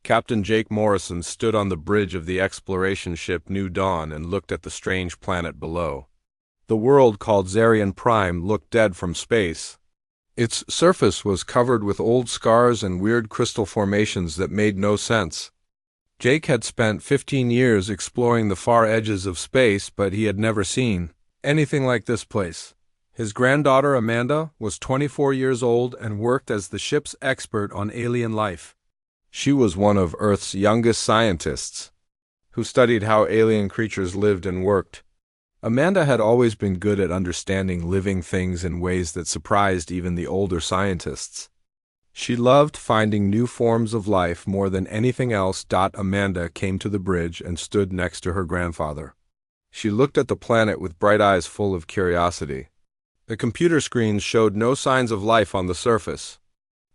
Captain Jake Morrison stood on the bridge of the exploration ship New Dawn and looked at the strange planet below. The world called Zarian Prime looked dead from space. Its surface was covered with old scars and weird crystal formations that made no sense. Jake had spent 15 years exploring the far edges of space, but he had never seen anything like this place. His granddaughter, Amanda, was 24 years old and worked as the ship's expert on alien life. She was one of Earth's youngest scientists, who studied how alien creatures lived and worked. Amanda had always been good at understanding living things in ways that surprised even the older scientists. She loved finding new forms of life more than anything else. Amanda came to the bridge and stood next to her grandfather. She looked at the planet with bright eyes full of curiosity. The computer screens showed no signs of life on the surface,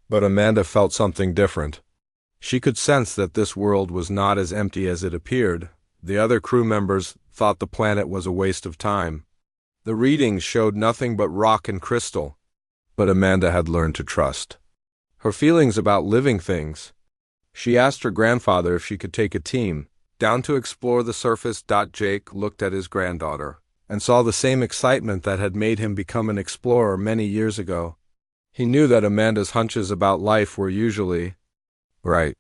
but Amanda felt something different. She could sense that this world was not as empty as it appeared. The other crew members thought the planet was a waste of time. The readings showed nothing but rock and crystal, but Amanda had learned to trust her feelings about living things. She asked her grandfather if she could take a team down to explore the surface. Jake looked at his granddaughter and saw the same excitement that had made him become an explorer many years ago. He knew that Amanda's hunches about life were usually right.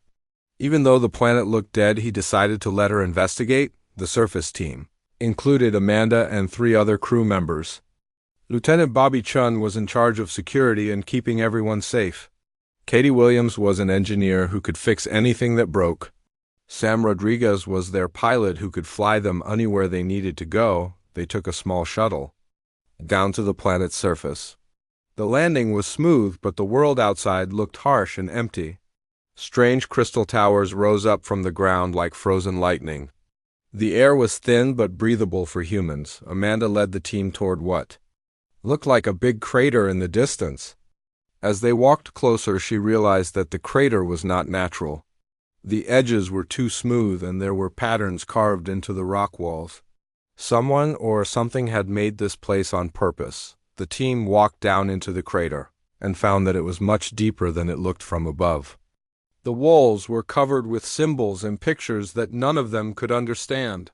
Even though the planet looked dead, he decided to let her investigate. The surface team included Amanda and 3 other crew members. Lieutenant Bobby Chun was in charge of security and keeping everyone safe. Katie Williams was an engineer who could fix anything that broke. Sam Rodriguez was their pilot who could fly them anywhere they needed to go. They took a small shuttle down to the planet's surface. The landing was smooth, but the world outside looked harsh and empty. Strange crystal towers rose up from the ground like frozen lightning. The air was thin but breathable for humans. Amanda led the team toward what looked like a big crater in the distance. As they walked closer, she realized that the crater was not natural. The edges were too smooth and there were patterns carved into the rock walls. Someone or something had made this place on purpose. The team walked down into the crater and found that it was much deeper than it looked from above. The walls were covered with symbols and pictures that none of them could understand.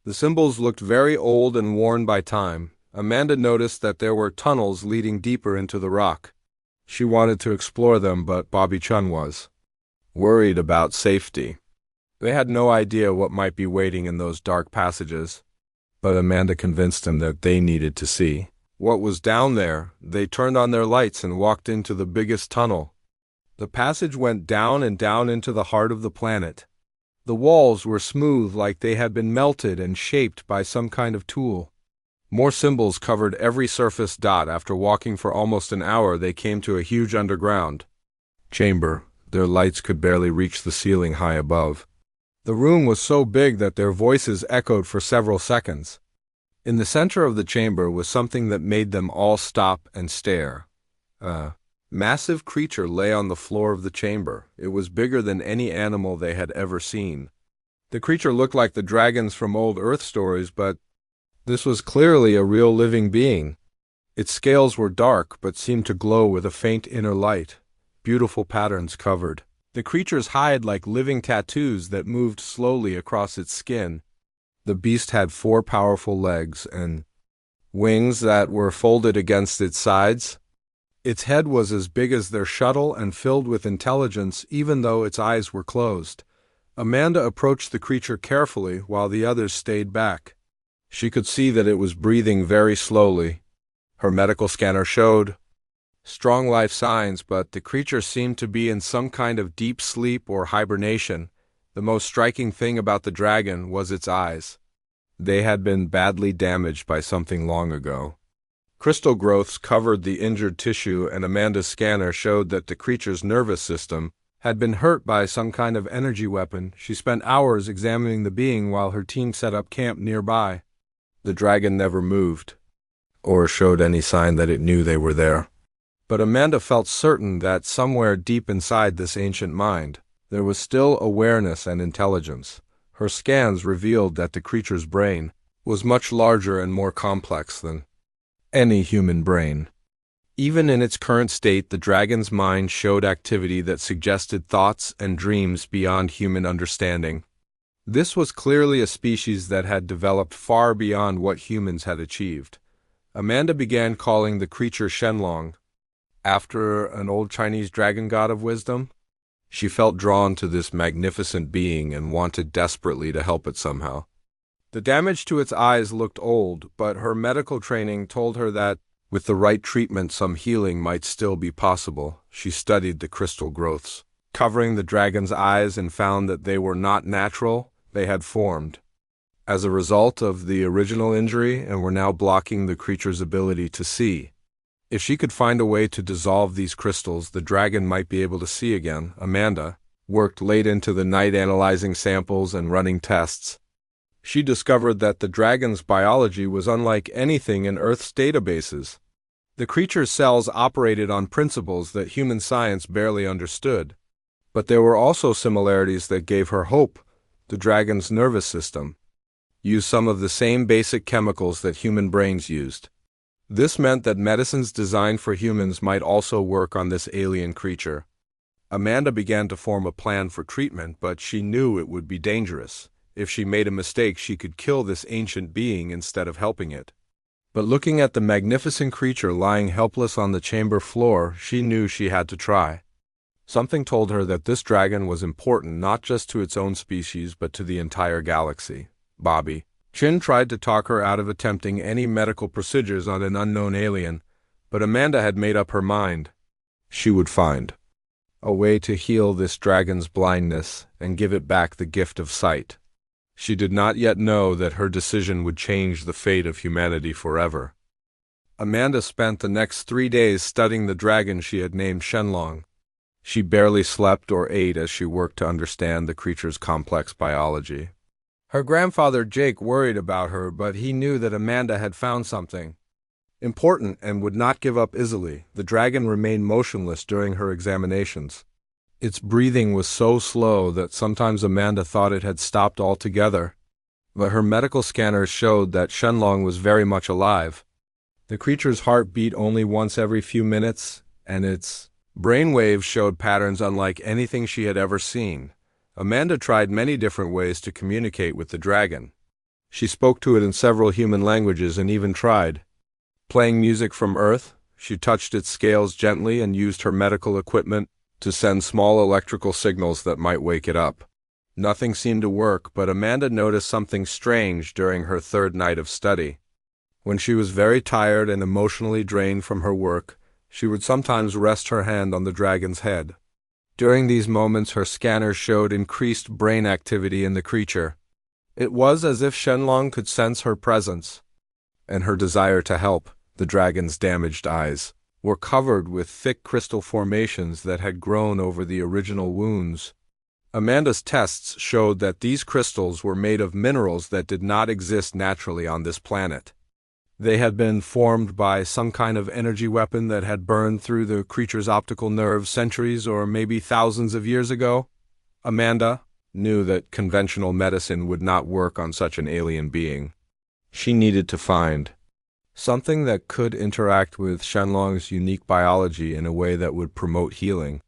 The symbols looked very old and worn by time. Amanda noticed that there were tunnels leading deeper into the rock. She wanted to explore them, but Bobby Chun was worried about safety. They had no idea what might be waiting in those dark passages, but Amanda convinced him that they needed to see what was down there. They turned on their lights and walked into the biggest tunnel. The passage went down and down into the heart of the planet. The walls were smooth, like they had been melted and shaped by some kind of tool. More symbols covered every surface. After walking for almost an hour, they came to a huge underground chamber. Their lights could barely reach the ceiling high above. The room was so big that their voices echoed for several seconds. In the center of the chamber was something that made them all stop and stare. Massive creature lay on the floor of the chamber. It was bigger than any animal they had ever seen. The creature looked like the dragons from old Earth stories, but this was clearly a real living being. Its scales were dark, but seemed to glow with a faint inner light. Beautiful patterns covered the creature's hide like living tattoos that moved slowly across its skin. The beast had 4 powerful legs and wings that were folded against its sides. Its head was as big as their shuttle and filled with intelligence, even though its eyes were closed. Amanda approached the creature carefully while the others stayed back. She could see that it was breathing very slowly. Her medical scanner showed strong life signs, but the creature seemed to be in some kind of deep sleep or hibernation. The most striking thing about the dragon was its eyes. They had been badly damaged by something long ago. Crystal growths covered the injured tissue, and Amanda's scanner showed that the creature's nervous system had been hurt by some kind of energy weapon. She spent hours examining the being while her team set up camp nearby. The dragon never moved, or showed any sign that it knew they were there. But Amanda felt certain that somewhere deep inside this ancient mind, there was still awareness and intelligence. Her scans revealed that the creature's brain was much larger and more complex than any human brain. Even in its current state, the dragon's mind showed activity that suggested thoughts and dreams beyond human understanding. This was clearly a species that had developed far beyond what humans had achieved. Amanda began calling the creature Shenlong, after an old Chinese dragon god of wisdom. She felt drawn to this magnificent being and wanted desperately to help it somehow. The damage to its eyes looked old, but her medical training told her that, with the right treatment, some healing might still be possible. She studied the crystal growths covering the dragon's eyes and found that they were not natural, they had formed as a result of the original injury and were now blocking the creature's ability to see. If she could find a way to dissolve these crystals, the dragon might be able to see again. Amanda worked late into the night analyzing samples and running tests. She discovered that the dragon's biology was unlike anything in Earth's databases. The creature's cells operated on principles that human science barely understood. But there were also similarities that gave her hope. The dragon's nervous system used some of the same basic chemicals that human brains used. This meant that medicines designed for humans might also work on this alien creature. Amanda began to form a plan for treatment, but she knew it would be dangerous. If she made a mistake, she could kill this ancient being instead of helping it. But looking at the magnificent creature lying helpless on the chamber floor, she knew she had to try. Something told her that this dragon was important not just to its own species but to the entire galaxy. Bobby Chin tried to talk her out of attempting any medical procedures on an unknown alien, but Amanda had made up her mind. She would find a way to heal this dragon's blindness and give it back the gift of sight. She did not yet know that her decision would change the fate of humanity forever. Amanda spent the next 3 days studying the dragon she had named Shenlong. She barely slept or ate as she worked to understand the creature's complex biology. Her grandfather Jake worried about her, but he knew that Amanda had found something important and would not give up easily. The dragon remained motionless during her examinations. Its breathing was so slow that sometimes Amanda thought it had stopped altogether, but her medical scanners showed that Shenlong was very much alive. The creature's heart beat only once every few minutes, and its brain waves showed patterns unlike anything she had ever seen. Amanda tried many different ways to communicate with the dragon. She spoke to it in several human languages and even tried playing music from Earth. She touched its scales gently and used her medical equipment to send small electrical signals that might wake it up. Nothing seemed to work, but Amanda noticed something strange during her 3rd night of study. When she was very tired and emotionally drained from her work, she would sometimes rest her hand on the dragon's head. During these moments, her scanners showed increased brain activity in the creature. It was as if Shenlong could sense her presence and her desire to help. The dragon's damaged eyes were covered with thick crystal formations that had grown over the original wounds. Amanda's tests showed that these crystals were made of minerals that did not exist naturally on this planet. They had been formed by some kind of energy weapon that had burned through the creature's optical nerves centuries or maybe thousands of years ago. Amanda knew that conventional medicine would not work on such an alien being. She needed to find something that could interact with Shenlong's unique biology in a way that would promote healing.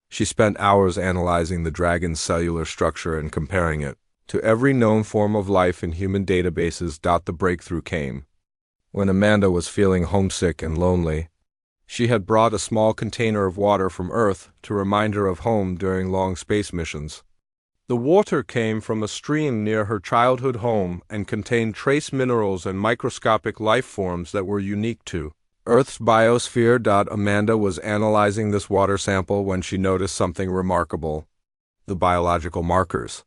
She spent hours analyzing the dragon's cellular structure and comparing it to every known form of life in human databases. The breakthrough came when Amanda was feeling homesick and lonely. She had brought a small container of water from Earth to remind her of home during long space missions. The water came from a stream near her childhood home and contained trace minerals and microscopic life forms that were unique to Earth's biosphere. Amanda was analyzing this water sample when she noticed something remarkable. The biological markers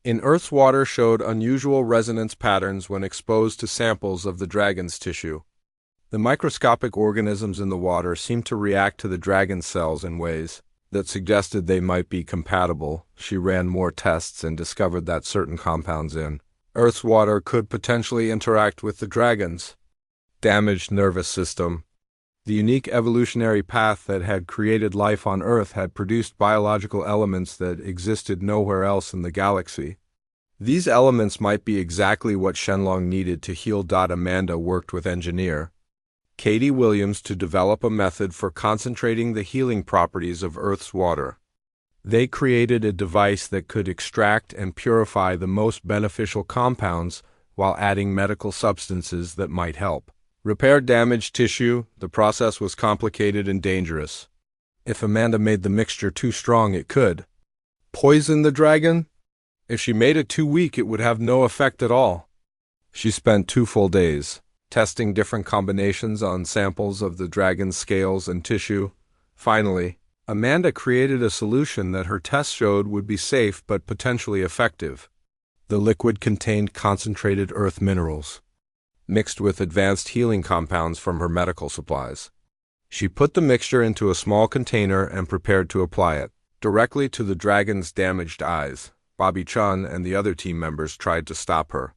in Earth's water showed unusual resonance patterns when exposed to samples of the dragon's tissue. The microscopic organisms in the water seemed to react to the dragon's cells in ways that suggested they might be compatible. She ran more tests and discovered that certain compounds in Earth's water could potentially interact with the dragon's damaged nervous system. The unique evolutionary path that had created life on Earth had produced biological elements that existed nowhere else in the galaxy. These elements might be exactly what Shenlong needed to heal. Amanda worked with engineer Katie Williams to develop a method for concentrating the healing properties of Earth's water. They created a device that could extract and purify the most beneficial compounds while adding medical substances that might help repair damaged tissue. The process was complicated and dangerous. If Amanda made the mixture too strong, it could poison the dragon. If she made it too weak, it would have no effect at all. She spent 2 full days testing different combinations on samples of the dragon's scales and tissue. Finally, Amanda created a solution that her tests showed would be safe but potentially effective. The liquid contained concentrated earth minerals, mixed with advanced healing compounds from her medical supplies. She put the mixture into a small container and prepared to apply it directly to the dragon's damaged eyes. Bobby Chun and the other team members tried to stop her.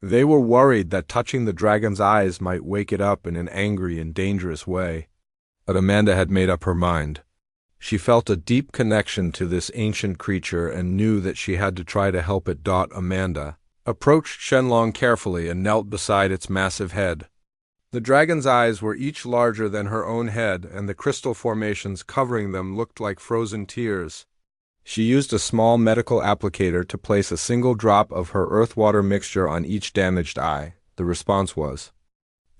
They were worried that touching the dragon's eyes might wake it up in an angry and dangerous way. But Amanda had made up her mind. She felt a deep connection to this ancient creature and knew that she had to try to help it. Amanda approached Shenlong carefully and knelt beside its massive head. The dragon's eyes were each larger than her own head, and the crystal formations covering them looked like frozen tears. She used a small medical applicator to place a single drop of her earth-water mixture on each damaged eye. The response was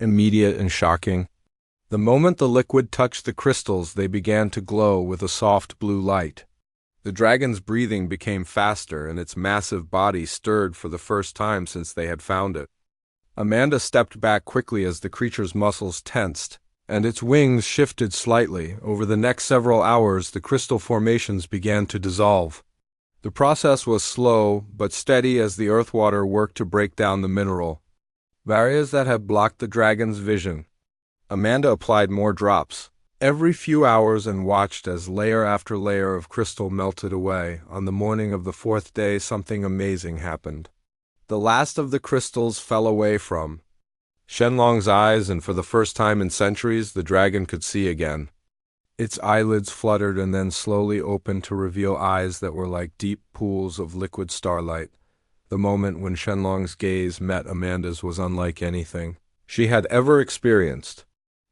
immediate and shocking. The moment the liquid touched the crystals, they began to glow with a soft blue light. The dragon's breathing became faster, and its massive body stirred for the first time since they had found it. Amanda stepped back quickly as the creature's muscles tensed, and its wings shifted slightly. Over the next several hours, the crystal formations began to dissolve. The process was slow but steady as the earth water worked to break down the mineral barriers that had blocked the dragon's vision. Amanda applied more drops every few hours and watched as layer after layer of crystal melted away. On the morning of the 4th day, something amazing happened. The last of the crystals fell away from Shenlong's eyes, and for the first time in centuries, the dragon could see again. Its eyelids fluttered and then slowly opened to reveal eyes that were like deep pools of liquid starlight. The moment when Shenlong's gaze met Amanda's was unlike anything she had ever experienced.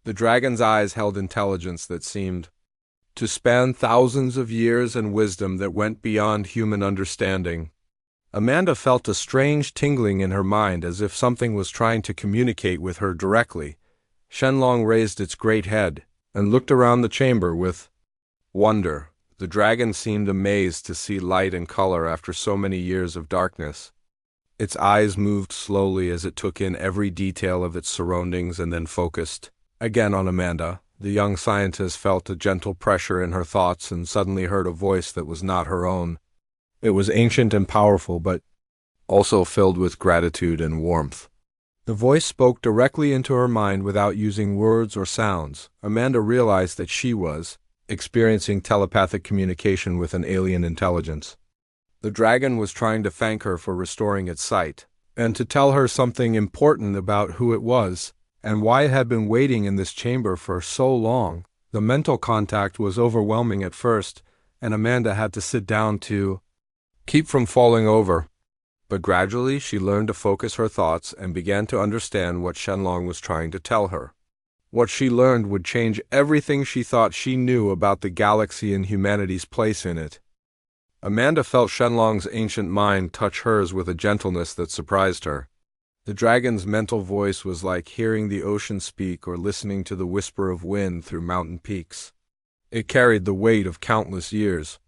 The dragon's eyes held intelligence that seemed to span thousands of years and wisdom that went beyond human understanding. Amanda felt a strange tingling in her mind, as if something was trying to communicate with her directly. Shenlong raised its great head and looked around the chamber with wonder. The dragon seemed amazed to see light and color after so many years of darkness. Its eyes moved slowly as it took in every detail of its surroundings and then focused again on Amanda. The young scientist felt a gentle pressure in her thoughts and suddenly heard a voice that was not her own. It was ancient and powerful, but also filled with gratitude and warmth. The voice spoke directly into her mind without using words or sounds. Amanda realized that she was experiencing telepathic communication with an alien intelligence. The dragon was trying to thank her for restoring its sight, and to tell her something important about who it was, and why it had been waiting in this chamber for so long. The mental contact was overwhelming at first, and Amanda had to sit down to keep from falling over. But gradually she learned to focus her thoughts and began to understand what Shenlong was trying to tell her. What she learned would change everything she thought she knew about the galaxy and humanity's place in it. Amanda felt Shenlong's ancient mind touch hers with a gentleness that surprised her. The dragon's mental voice was like hearing the ocean speak or listening to the whisper of wind through mountain peaks. It carried the weight of countless years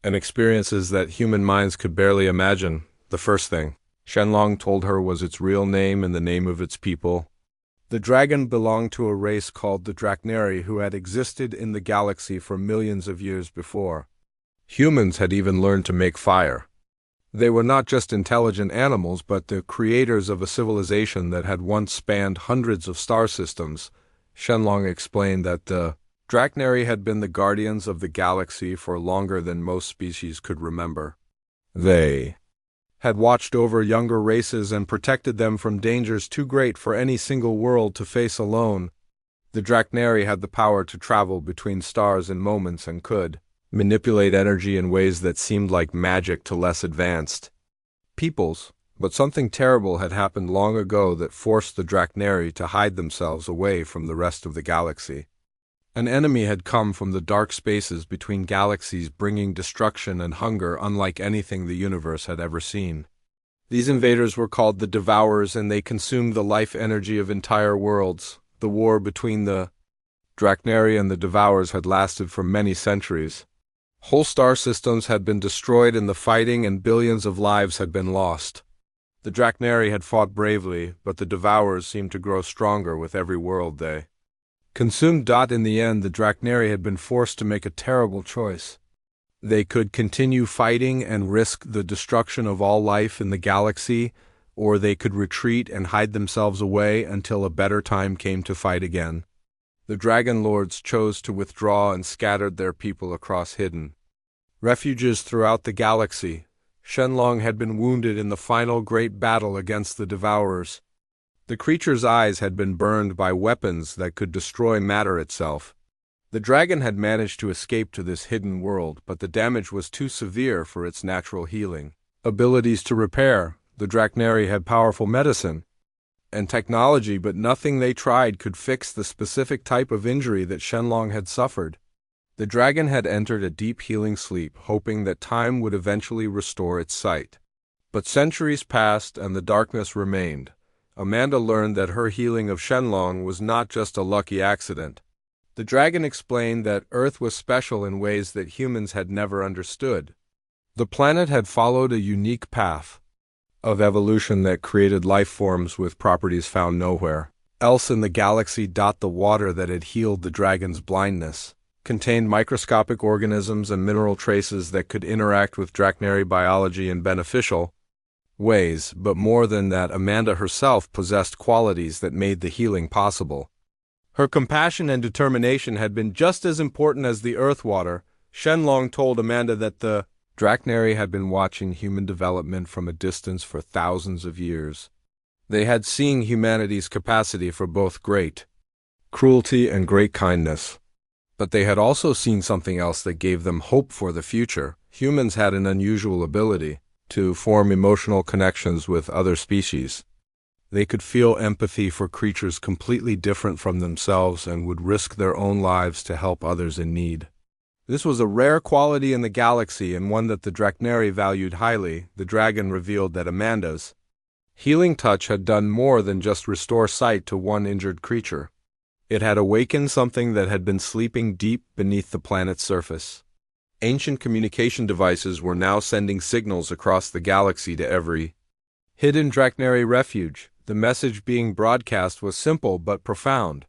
and experiences that human minds could barely imagine. The first thing Shenlong told her was its real name and the name of its people. The dragon belonged to a race called the Draknari, who had existed in the galaxy for millions of years before. Humans had even learned to make fire. They were not just intelligent animals, but the creators of a civilization that had once spanned hundreds of star systems. Shenlong explained that the Draknari had been the guardians of the galaxy for longer than most species could remember. They had watched over younger races and protected them from dangers too great for any single world to face alone. The Draknari had the power to travel between stars in moments and could manipulate energy in ways that seemed like magic to less advanced peoples. But something terrible had happened long ago that forced the Draknari to hide themselves away from the rest of the galaxy. An enemy had come from the dark spaces between galaxies, bringing destruction and hunger unlike anything the universe had ever seen. These invaders were called the Devourers, and they consumed the life energy of entire worlds. The war between the Draknari and the Devourers had lasted for many centuries. Whole star systems had been destroyed in the fighting, and billions of lives had been lost. The Draknari had fought bravely, but the Devourers seemed to grow stronger with every world they consumed. In the end, the Draknari had been forced to make a terrible choice. They could continue fighting and risk the destruction of all life in the galaxy, or they could retreat and hide themselves away until a better time came to fight again. The Dragon Lords chose to withdraw and scattered their people across hidden refuges throughout the galaxy. Shenlong had been wounded in the final great battle against the Devourers. The creature's eyes had been burned by weapons that could destroy matter itself. The dragon had managed to escape to this hidden world, but the damage was too severe for its natural healing abilities to repair. The Draknari had powerful medicine and technology, but nothing they tried could fix the specific type of injury that Shenlong had suffered. The dragon had entered a deep healing sleep, hoping that time would eventually restore its sight. But centuries passed and the darkness remained. Amanda learned that her healing of Shenlong was not just a lucky accident. The dragon explained that Earth was special in ways that humans had never understood. The planet had followed a unique path of evolution that created life forms with properties found nowhere else in the galaxy. The water that had healed the dragon's blindness contained microscopic organisms and mineral traces that could interact with Draknari biology in beneficial ways, but more than that, Amanda herself possessed qualities that made the healing possible. Her compassion and determination had been just as important as the earth water. Shenlong told Amanda that the Draknari had been watching human development from a distance for thousands of years. They had seen humanity's capacity for both great cruelty and great kindness. But they had also seen something else that gave them hope for the future. Humans had an unusual ability to form emotional connections with other species. They could feel empathy for creatures completely different from themselves and would risk their own lives to help others in need. This was a rare quality in the galaxy and one that the Draknari valued highly. The dragon revealed that Amanda's healing touch had done more than just restore sight to one injured creature. It had awakened something that had been sleeping deep beneath the planet's surface. Ancient communication devices were now sending signals across the galaxy to every hidden Draknari refuge. The message being broadcast was simple but profound.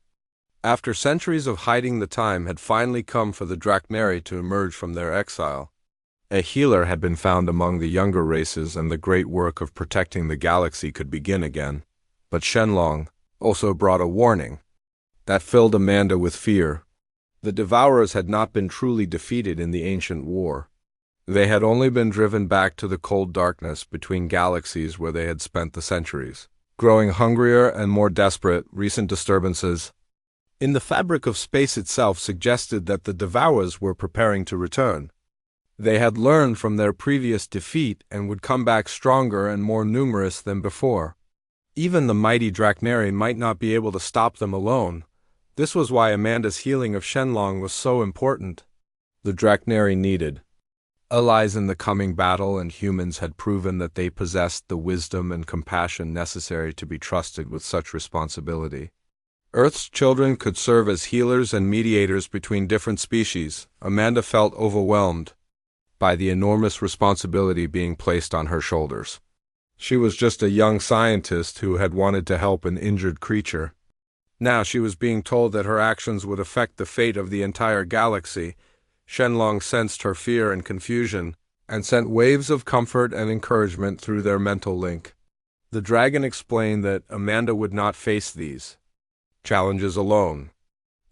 After centuries of hiding, the time had finally come for the Draknari to emerge from their exile. A healer had been found among the younger races, and the great work of protecting the galaxy could begin again. But Shenlong also brought a warning that filled Amanda with fear. The Devourers had not been truly defeated in the ancient war. They had only been driven back to the cold darkness between galaxies where they had spent the centuries. Growing hungrier and more desperate, recent disturbances in the fabric of space itself suggested that the Devourers were preparing to return. They had learned from their previous defeat and would come back stronger and more numerous than before. Even the mighty Draknari might not be able to stop them alone. This was why Amanda's healing of Shenlong was so important. The Draknari needed allies in the coming battle, and humans had proven that they possessed the wisdom and compassion necessary to be trusted with such responsibility. Earth's children could serve as healers and mediators between different species. Amanda felt overwhelmed by the enormous responsibility being placed on her shoulders. She was just a young scientist who had wanted to help an injured creature. Now she was being told that her actions would affect the fate of the entire galaxy. Shenlong sensed her fear and confusion, and sent waves of comfort and encouragement through their mental link. The dragon explained that Amanda would not face these challenges alone.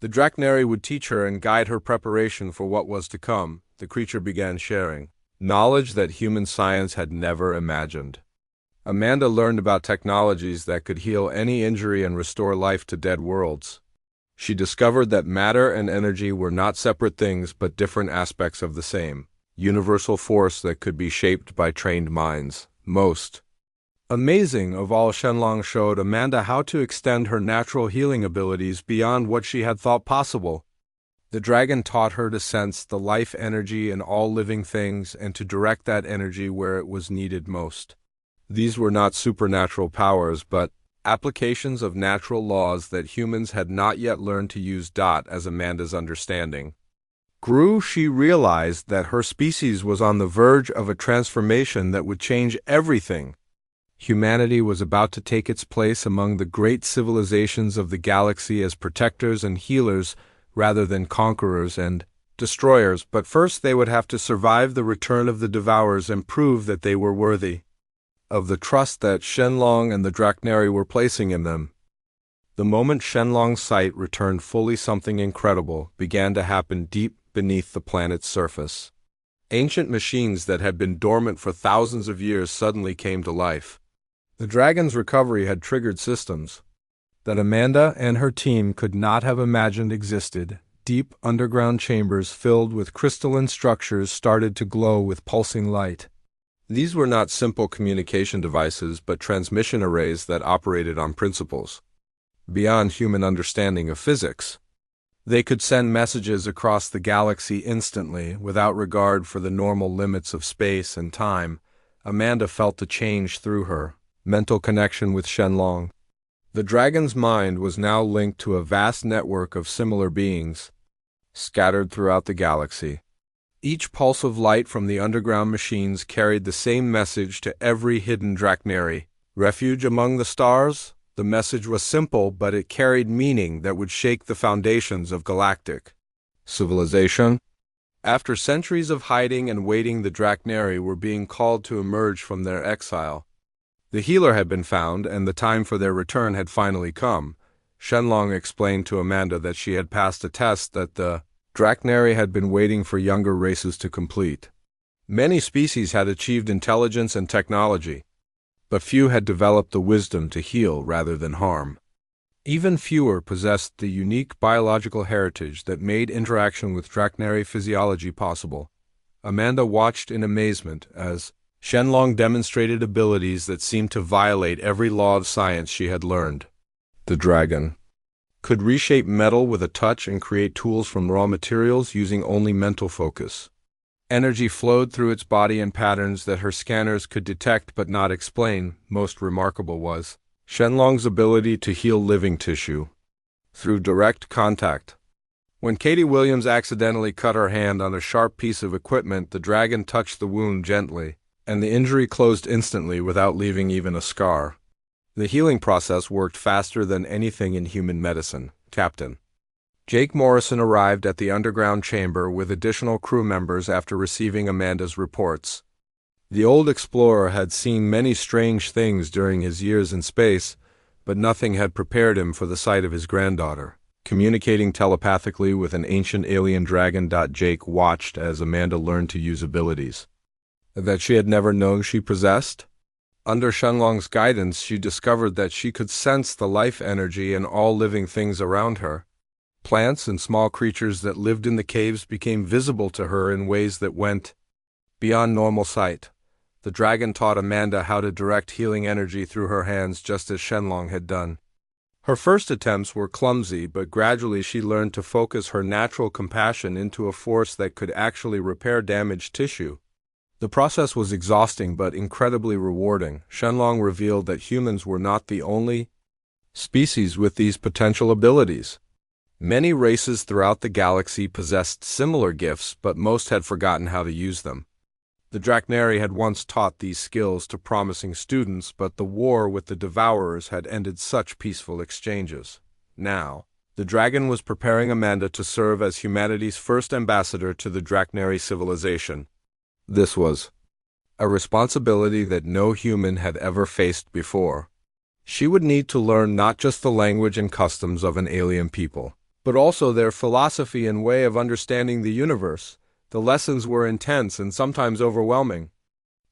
The Draknari would teach her and guide her preparation for what was to come. The creature began sharing knowledge that human science had never imagined. Amanda learned about technologies that could heal any injury and restore life to dead worlds. She discovered that matter and energy were not separate things but different aspects of the same universal force that could be shaped by trained minds. Most Amazing of all, Shenlong showed Amanda how to extend her natural healing abilities beyond what she had thought possible. The dragon taught her to sense the life energy in all living things and to direct that energy where it was needed most. These were not supernatural powers, but applications of natural laws that humans had not yet learned to use. As Amanda's understanding grew, she realized that her species was on the verge of a transformation that would change everything. Humanity was about to take its place among the great civilizations of the galaxy as protectors and healers rather than conquerors and destroyers, but first they would have to survive the return of the Devourers and prove that they were worthy of the trust that Shenlong and the Draknari were placing in them. The moment Shenlong's sight returned fully, something incredible began to happen deep beneath the planet's surface. Ancient machines that had been dormant for thousands of years suddenly came to life. The dragon's recovery had triggered systems that Amanda and her team could not have imagined existed. Deep underground chambers filled with crystalline structures started to glow with pulsing light. These were not simple communication devices, but transmission arrays that operated on principles beyond human understanding of physics. They could send messages across the galaxy instantly, without regard for the normal limits of space and time. Amanda felt the change through her mental connection with Shenlong. The dragon's mind was now linked to a vast network of similar beings scattered throughout the galaxy. Each pulse of light from the underground machines carried the same message to every hidden Draknari. Refuge among the stars? The message was simple, but it carried meaning that would shake the foundations of galactic civilization. After centuries of hiding and waiting, the Draknari were being called to emerge from their exile. The healer had been found, and the time for their return had finally come. Shenlong explained to Amanda that she had passed a test that the Draknari had been waiting for younger races to complete. Many species had achieved intelligence and technology, but few had developed the wisdom to heal rather than harm. Even fewer possessed the unique biological heritage that made interaction with Draknari physiology possible. Amanda watched in amazement as Shenlong demonstrated abilities that seemed to violate every law of science she had learned. The dragon could reshape metal with a touch and create tools from raw materials using only mental focus. Energy flowed through its body in patterns that her scanners could detect but not explain. Most remarkable was Shenlong's ability to heal living tissue through direct contact. When Katie Williams accidentally cut her hand on a sharp piece of equipment, the dragon touched the wound gently, and the injury closed instantly without leaving even a scar. The healing process worked faster than anything in human medicine. Captain Jake Morrison arrived at the underground chamber with additional crew members after receiving Amanda's reports. The old explorer had seen many strange things during his years in space, but nothing had prepared him for the sight of his granddaughter, communicating telepathically with an ancient alien dragon. Jake watched as Amanda learned to use abilities that she had never known she possessed. Under Shenlong's guidance, she discovered that she could sense the life energy in all living things around her. Plants and small creatures that lived in the caves became visible to her in ways that went beyond normal sight. The dragon taught Amanda how to direct healing energy through her hands, just as Shenlong had done. Her first attempts were clumsy, but gradually she learned to focus her natural compassion into a force that could actually repair damaged tissue. The process was exhausting but incredibly rewarding. Shenlong revealed that humans were not the only species with these potential abilities. Many races throughout the galaxy possessed similar gifts, but most had forgotten how to use them. The Draknari had once taught these skills to promising students, but the war with the Devourers had ended such peaceful exchanges. Now, the dragon was preparing Amanda to serve as humanity's first ambassador to the Draknari civilization. This was a responsibility that no human had ever faced before. She would need to learn not just the language and customs of an alien people, but also their philosophy and way of understanding the universe. The lessons were intense and sometimes overwhelming.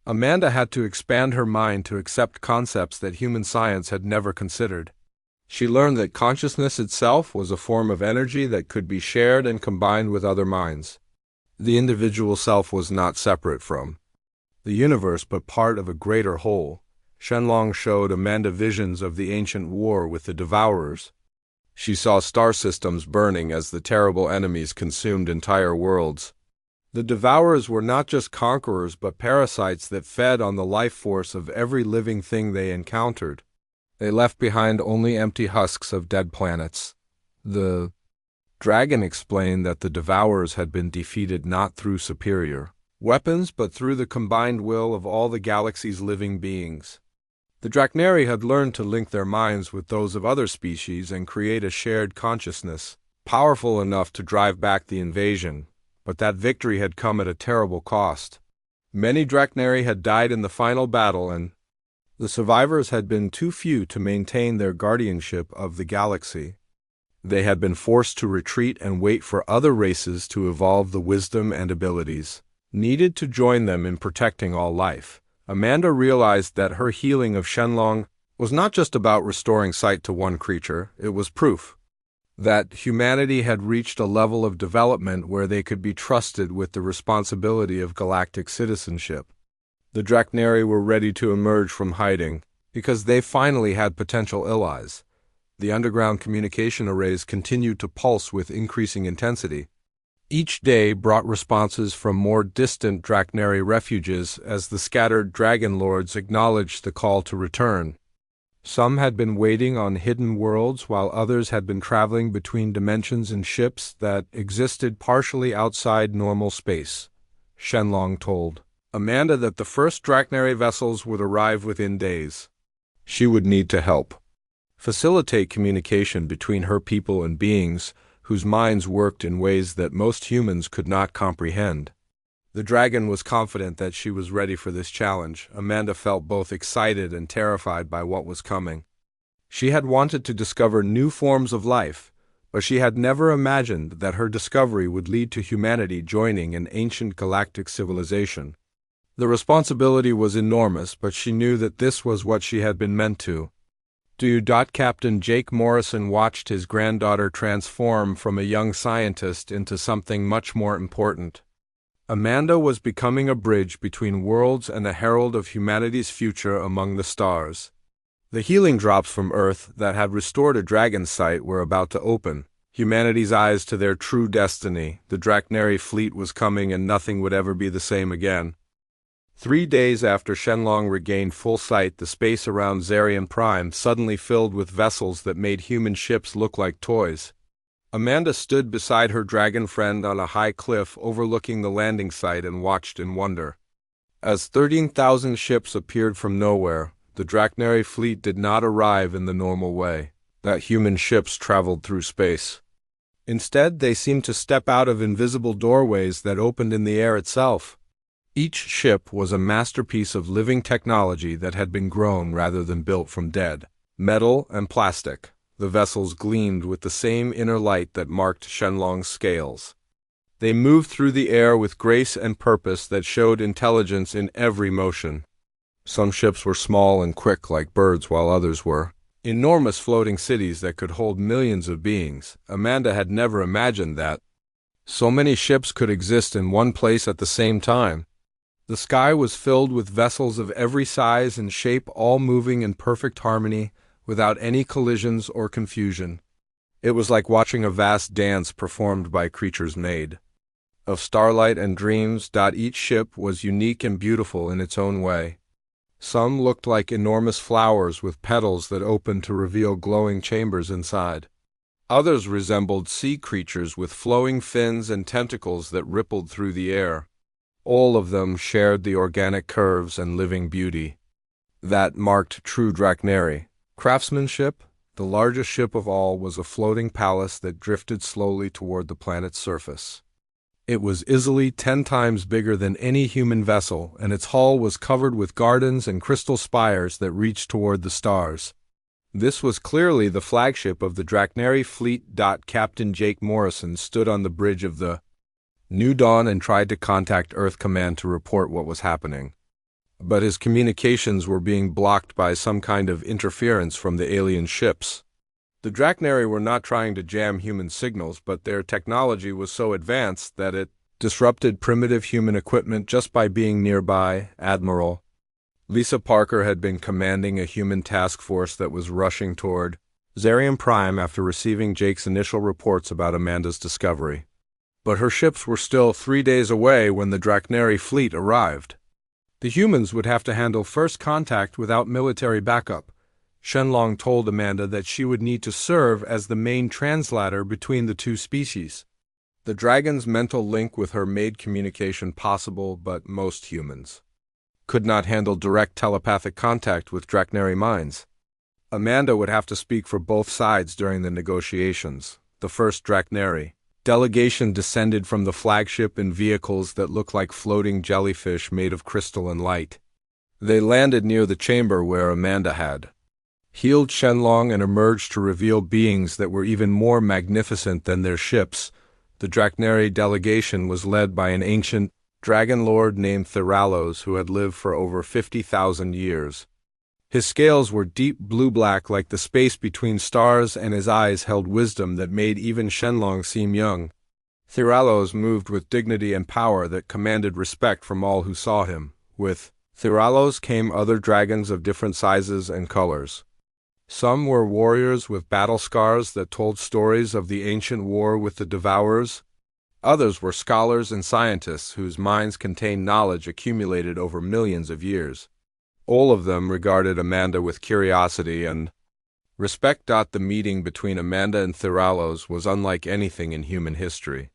Amanda had to expand her mind to accept concepts that human science had never considered. She learned that consciousness itself was a form of energy that could be shared and combined with other minds. The individual self was not separate from the universe but part of a greater whole, Shenlong showed Amanda visions of the ancient war with the Devourers. She saw star systems burning as the terrible enemies consumed entire worlds. The Devourers were not just conquerors but parasites that fed on the life force of every living thing they encountered. They left behind only empty husks of dead planets. The dragon explained that the Devourers had been defeated not through superior weapons but through the combined will of all the galaxy's living beings. The Draknari had learned to link their minds with those of other species and create a shared consciousness, powerful enough to drive back the invasion, but that victory had come at a terrible cost. Many Draknari had died in the final battle, and the survivors had been too few to maintain their guardianship of the galaxy. They had been forced to retreat and wait for other races to evolve the wisdom and abilities needed to join them in protecting all life. Amanda realized that her healing of Shenlong was not just about restoring sight to one creature, it was proof that humanity had reached a level of development where they could be trusted with the responsibility of galactic citizenship. The Draknari were ready to emerge from hiding, because they finally had potential allies. The underground communication arrays continued to pulse with increasing intensity. Each day brought responses from more distant Draknari refuges as the scattered dragon lords acknowledged the call to return. Some had been waiting on hidden worlds while others had been traveling between dimensions in ships that existed partially outside normal space. Shenlong told Amanda that the first Draknari vessels would arrive within days. She would need to help facilitate communication between her people and beings whose minds worked in ways that most humans could not comprehend. The dragon was confident that she was ready for this challenge. Amanda felt both excited and terrified by what was coming. She had wanted to discover new forms of life, but she had never imagined that her discovery would lead to humanity joining an ancient galactic civilization. The responsibility was enormous, but she knew that this was what she had been meant to. Captain Jake Morrison watched his granddaughter transform from a young scientist into something much more important. Amanda was becoming a bridge between worlds and a herald of humanity's future among the stars. The healing drops from Earth that had restored a dragon's sight were about to open humanity's eyes to their true destiny. The Draknari fleet was coming and nothing would ever be the same again. 3 days after Shenlong regained full sight, the space around Zarian Prime suddenly filled with vessels that made human ships look like toys. Amanda stood beside her dragon friend on a high cliff overlooking the landing site and watched in wonder. As 13,000 ships appeared from nowhere, the Draknari fleet did not arrive in the normal way that human ships traveled through space. Instead, they seemed to step out of invisible doorways that opened in the air itself. Each ship was a masterpiece of living technology that had been grown rather than built from dead metal and plastic. The vessels gleamed with the same inner light that marked Shenlong's scales. They moved through the air with grace and purpose that showed intelligence in every motion. Some ships were small and quick like birds, while others were enormous floating cities that could hold millions of beings. Amanda had never imagined that so many ships could exist in one place at the same time. The sky was filled with vessels of every size and shape, all moving in perfect harmony, without any collisions or confusion. It was like watching a vast dance performed by creatures made of starlight and dreams. Each ship was unique and beautiful in its own way. Some looked like enormous flowers with petals that opened to reveal glowing chambers inside. Others resembled sea creatures with flowing fins and tentacles that rippled through the air. All of them shared the organic curves and living beauty that marked true Draknari craftsmanship. The largest ship of all was a floating palace that drifted slowly toward the planet's surface. It was easily 10 times bigger than any human vessel, and its hull was covered with gardens and crystal spires that reached toward the stars. This was clearly the flagship of the Draknari fleet. Captain Jake Morrison stood on the bridge of the New Dawn and tried to contact Earth Command to report what was happening. But his communications were being blocked by some kind of interference from the alien ships. The Draknari were not trying to jam human signals, but their technology was so advanced that it disrupted primitive human equipment just by being nearby. Admiral Lisa Parker had been commanding a human task force that was rushing toward Zarian Prime after receiving Jake's initial reports about Amanda's discovery. But her ships were still 3 days away when the Draknari fleet arrived. The humans would have to handle first contact without military backup. Shenlong told Amanda that she would need to serve as the main translator between the two species. The dragon's mental link with her made communication possible, but most humans could not handle direct telepathic contact with Draknari minds. Amanda would have to speak for both sides during the negotiations. The first Draknari delegation descended from the flagship in vehicles that looked like floating jellyfish made of crystal and light. They landed near the chamber where Amanda had healed Shenlong and emerged to reveal beings that were even more magnificent than their ships. The Draknari delegation was led by an ancient dragon lord named Theralos who had lived for over 50,000 years. His scales were deep blue-black like the space between stars, and his eyes held wisdom that made even Shenlong seem young. Theralos moved with dignity and power that commanded respect from all who saw him. With Theralos came other dragons of different sizes and colors. Some were warriors with battle scars that told stories of the ancient war with the Devourers. Others were scholars and scientists whose minds contained knowledge accumulated over millions of years. All of them regarded Amanda with curiosity and respect. The meeting between Amanda and Theralos was unlike anything in human history.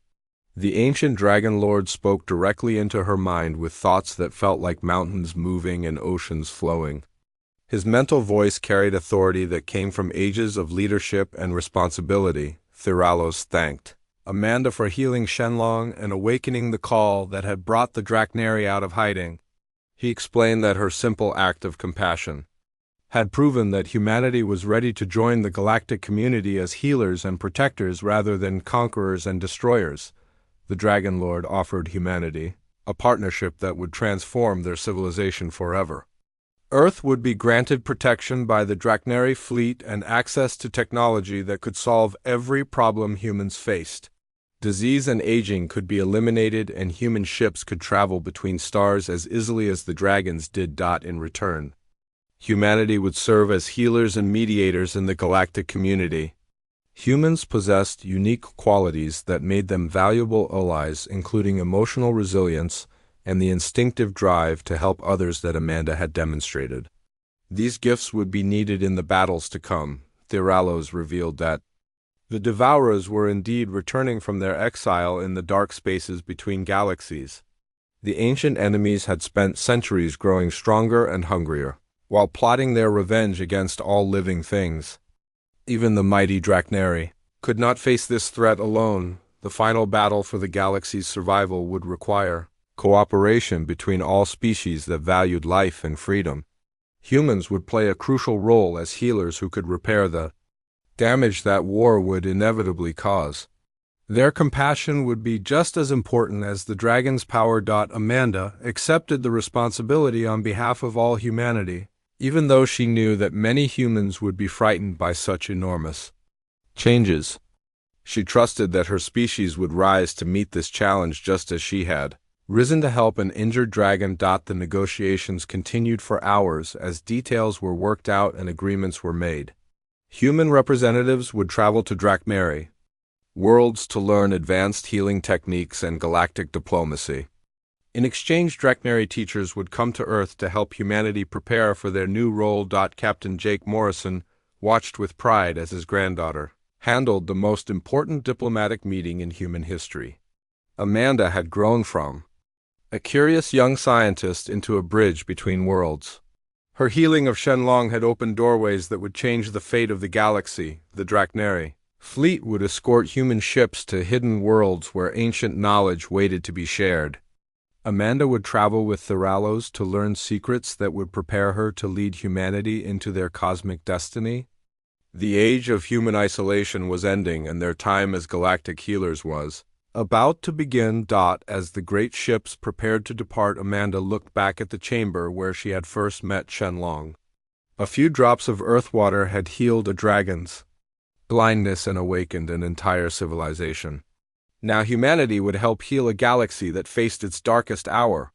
The ancient dragon lord spoke directly into her mind with thoughts that felt like mountains moving and oceans flowing. His mental voice carried authority that came from ages of leadership and responsibility. Theralos thanked Amanda for healing Shenlong and awakening the call that had brought the Draknari out of hiding. He explained that her simple act of compassion had proven that humanity was ready to join the galactic community as healers and protectors rather than conquerors and destroyers. The Dragon Lord offered humanity a partnership that would transform their civilization forever. Earth would be granted protection by the Draknari fleet and access to technology that could solve every problem humans faced. Disease and aging could be eliminated, and human ships could travel between stars as easily as the dragons did. In return, humanity would serve as healers and mediators in the galactic community. Humans possessed unique qualities that made them valuable allies, including emotional resilience and the instinctive drive to help others that Amanda had demonstrated. These gifts would be needed in the battles to come. Theralos revealed that the Devourers were indeed returning from their exile in the dark spaces between galaxies. The ancient enemies had spent centuries growing stronger and hungrier, while plotting their revenge against all living things. Even the mighty Draknari could not face this threat alone. The final battle for the galaxy's survival would require cooperation between all species that valued life and freedom. Humans would play a crucial role as healers who could repair the damage that war would inevitably cause. Their compassion would be just as important as the dragon's power. Amanda accepted the responsibility on behalf of all humanity, even though she knew that many humans would be frightened by such enormous changes. She trusted that her species would rise to meet this challenge just as she had risen to help an injured dragon. The negotiations continued for hours as details were worked out and agreements were made. Human representatives would travel to Draknari worlds to learn advanced healing techniques and galactic diplomacy. In exchange, Draknari teachers would come to Earth to help humanity prepare for their new role. Captain Jake Morrison watched with pride as his granddaughter handled the most important diplomatic meeting in human history. Amanda had grown from a curious young scientist into a bridge between worlds. Her healing of Shenlong had opened doorways that would change the fate of the galaxy. The Draknari fleet would escort human ships to hidden worlds where ancient knowledge waited to be shared. Amanda would travel with Theralos to learn secrets that would prepare her to lead humanity into their cosmic destiny. The age of human isolation was ending, and their time as galactic healers was about to begin. As the great ships prepared to depart, Amanda looked back at the chamber where she had first met Shenlong. A few drops of earth water had healed a dragon's blindness and awakened an entire civilization. Now humanity would help heal a galaxy that faced its darkest hour.